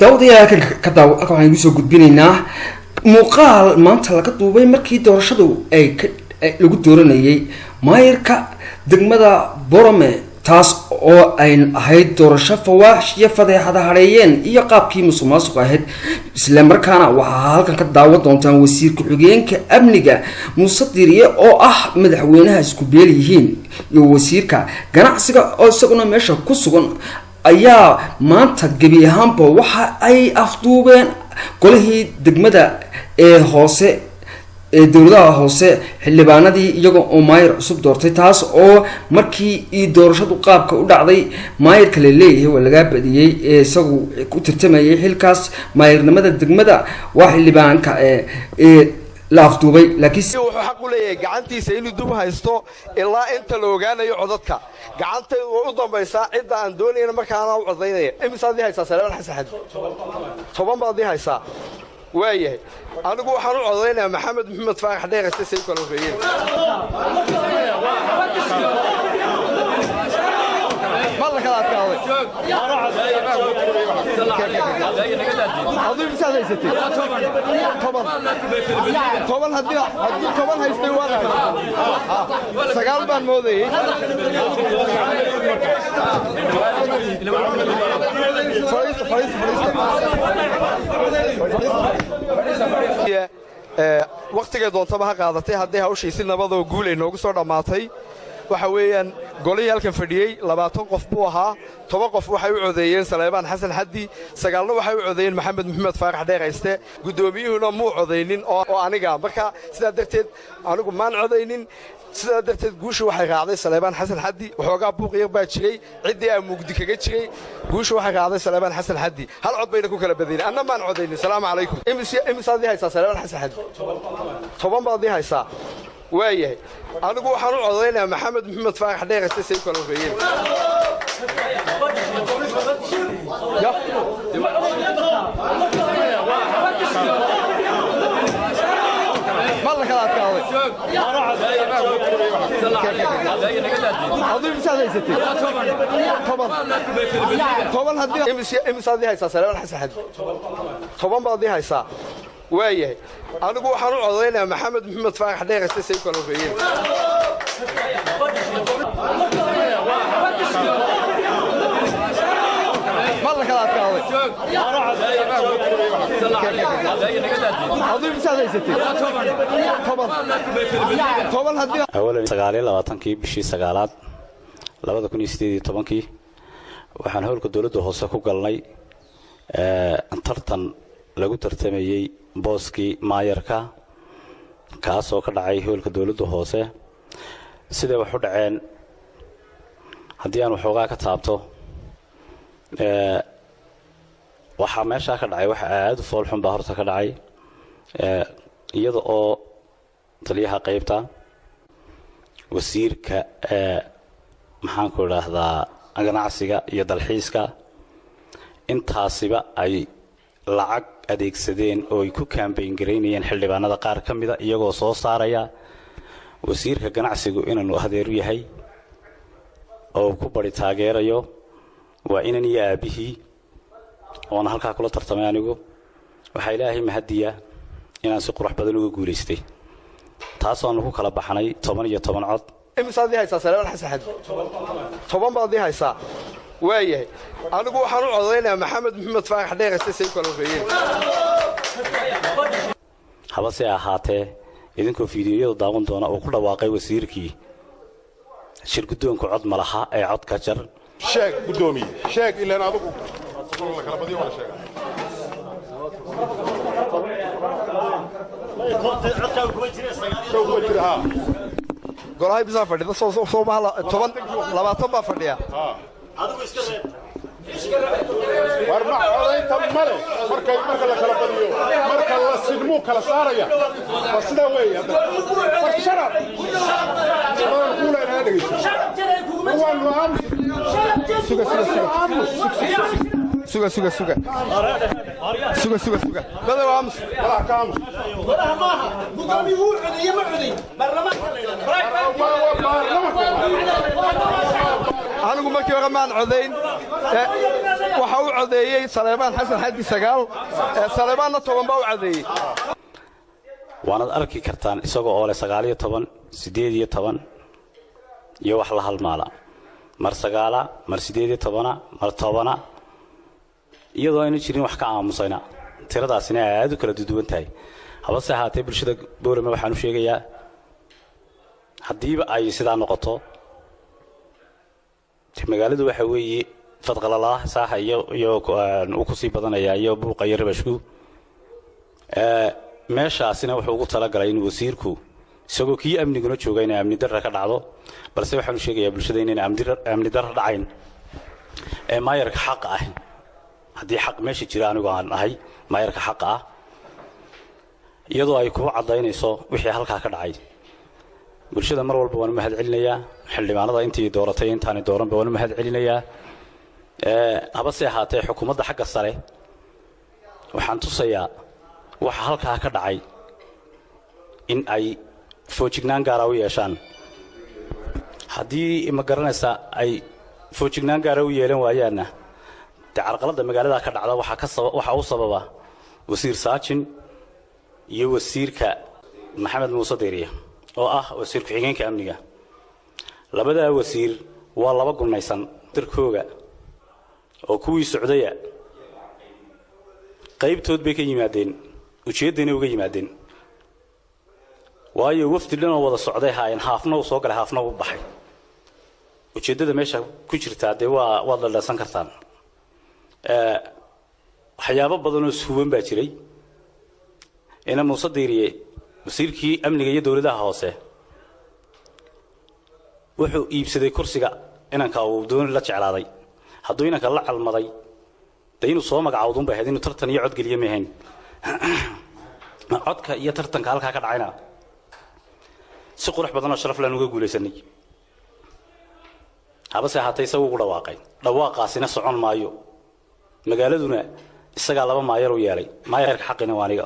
dawdiyaa ka daaw waxaan igu soo gudbinaynaa muuqaal maanta laga duubay markii doorashadu ay lagu dooranayay maayirka degmada Borome taas oo ay ahayd doorasho fawaash iyo fadeexada hareeyeen iyo qaabkii musuqmaasuq ahayd isla markaana waxa halkan ka daawan doontaan wasiirka xigeenka amniga Muuse Diriye oo ah madaxweynaha isku beelihiin iyo wasiirka ganacsiga oo isaguna meesha ku sugan ayaa maanta gabi ahaanba waxa ay afduubeen golihii degmada ee hoose dawladaha hoose xildhibaanadii iyagoo oo maayir cusub doortay taas oo markii doorashadu qaabka u dhacday maayirka la leeyahay waa laga badiyay isagu ku tartamayay xilkaas maayirnimada degmada waa xildhibaanka la afduubay laakiin wuxuu xaq u leeyahay gacantiisa inuu dub haysto ilaa inta la ogaanayo codadka gacanta u dambaysa cidda aan doonayna markaana u codaynaya imisaadii haysaa Salmaan Xasan toban baadii haysaa waayahay anigu waxaan u codaynayaa Maxamed Maxamed Faarax Dheerayste si kala horeeyay مالك هذا كاوي أظن مساعدة يستي طبعا هدي طبعا هيستي وانا سقال بان مودي waqtiga doontaba ha qaadatay hadii hawshiisi nabad oo guul ay noogu soo dhamaatay waxa weeyaan golay halkan fadhiyay 20 qof buu ahaa 10 qof waxay u codeeyeen Salmaan Xasan Xaddi sagaalna waxay u codeeyeen Maxamed Maxamed Faarax Dheerayste gudoomiyuhuna muu codeynin oo aniga marka sida darteed anigu maan codeynin sida darteed guushu waxay raacday Salmaan Xasan Xaddi waxoogaa buuq yar baa jiray cidii aan mugdi kaga jiray guushu waxay raacday Salmaan Xasan Xaddi hal cod bayna ku kala badiyeen anna maan codeynin salaamu calaykum imisaadii haysaa Salmaan Xasan Xaddi toban baadii haysaa waayahay anigu waxaan u codaynayaa Maxamed Maxamed Faarax Dheerayste si kala horeeyay مالك هذا كاوي أظن مساعدة يستي طبعا هدي imisaadii haysaa Salmaan Xasan Xaddi toban baadii haysaa waayahay anigu waxaan u codaynayaa Maxamed Maxamed Faarax Dheerayste si kala horeeyay مالك هذا كاوي أظن مساعدة يستي طبعا هدي أولاً 29 bishii sagaalaad 2018 waxaan howlka dawladda hoose ku galnay tartan lagu tartamayay booskii maayarka kaas oo ka dhacay howlka dawladda hoose sida wax u dhaceen hadii aan waxoogaa ka taabto waxa meesha ka dhacay waxa aad u fool xun baa horta ka dhacay iyada oo taliyaha qaybta wasiirka maxaan ku raahdaa ganacsiga iyo dalxiiska intaasiba ay lacag adeegsadeen oo ay ku campaign gareynayeen xildhibaanada qaar kamida iyagoo soo saaraya wasiirka ganacsigu inuu hadeer u yahay oo ku bari taageerayo waa inaan yaabihii oo halka kula tartamay anigu waxa Ilaahay mahadiya inaan si qurux badan uga guuleystay taas oo ku kala baxnay 10 iyo 10 cod imisaadii haysaa Salmaan Xasan Xaddi toban baadii haysaa waayahay anigu waxaan u codaynayaa Maxamed Maxamed Faarax Dheerayste si kala horeeyay habase ahaatee idinkoo fiidiyoyada daawan doona oo ku dhawaaqay wasiirkii shir gudoonka cod malaha ee cod ka jar sheeg gudoomiye sheeg ilaa adigu la kala badiyo wala sheeg golahay bisa fadhida soo bahala 20 baa fadhiya adigu iska reeb war ma codaynta male marka la kala badiyo marka la sidmu kala saaraya waa sida weey hadda war sharaf kula ina dhigayso waan waan suga bada waa ams wala kaams wala ma gudoomi uu codey ma codey barlamaanka anigu markii hore maan codayn waxa uu codeeyey Saleebaan Xasan Xaddi 9 Saleebaanna 10 baa u codeeyey waanad arki kartaan isagoo oo leh 19 18 iyo wax la halmaala mar 9 mar 18 mar 10 iyadoo aynu jirin wax ka aamusayna tiradaasina aad u kala duwan tahay habase haatee bulshada Boorama waxaan u sheegayaa hadiiba ay sidaa noqoto magaaladu waxa weeye fadqalalaah saaxa iyo uu ku sii badanaya iyo buuqa iyo rabashku meeshaasina wuxuu ugu talagalay in wasiirku isagoo kii amniguna joogay in amni darra ka dhacdo balse waxaan u sheegayaa bulshada in amni darra dhacayn maayarka xaq ah haddii xaq meesha jira anigu aan ahay maayarka xaq ah iyadoo ay ku cadaynayso wixii halkaa ka dhacay bulshada mar walba waan mahad celinayaa xildhibaanada intii dooratay intaani dooranba waan mahad celinayaa habase haatee xukuumadda xagga sare waxaan tusayaa waxa halkaa ka dhacay in ay foojignaan gaar ah u yeeshaan haddii ma garanaysa ay foojignaan gaar ah u yeelan waayaanna carqaladda magaalada ka dhacda waxa uu sababa wasiir Saajin iyo wasiirka Maxamed Muuse Deeriye oo ah wasiirka xigeenka amniga labada wasiir waa laba gunaysan dirkooga oo kuwii socdaya qaybtood bay ka yimaadeen ujeedadina uga yimaadeen waayo wafdi dhan oo wada socday haayeen haafna uu soo galay haafna uu baxay ujeedada meesha ku jirta waa la dhasan kartaan waxyaabo badan oo suuban baa jiray ina Muuse Deeriye wasiirkii amniga iyo dawladda hoose wuxuu iibsaday kursiga inanka uu doon la jeclaaday hadduu inanka la calmaday inuu soo magacaawdun baa inuu tartan iyo cod geliyo meehan codka iyo tartanka halka ka dhacayna si qurux badan oo sharaf laan uga guuleysanay habase haatay isagu ugu dhawaaqaasina socon maayo magaaladuna isaga laba maayar u yeelay maayarka xaqina waaniga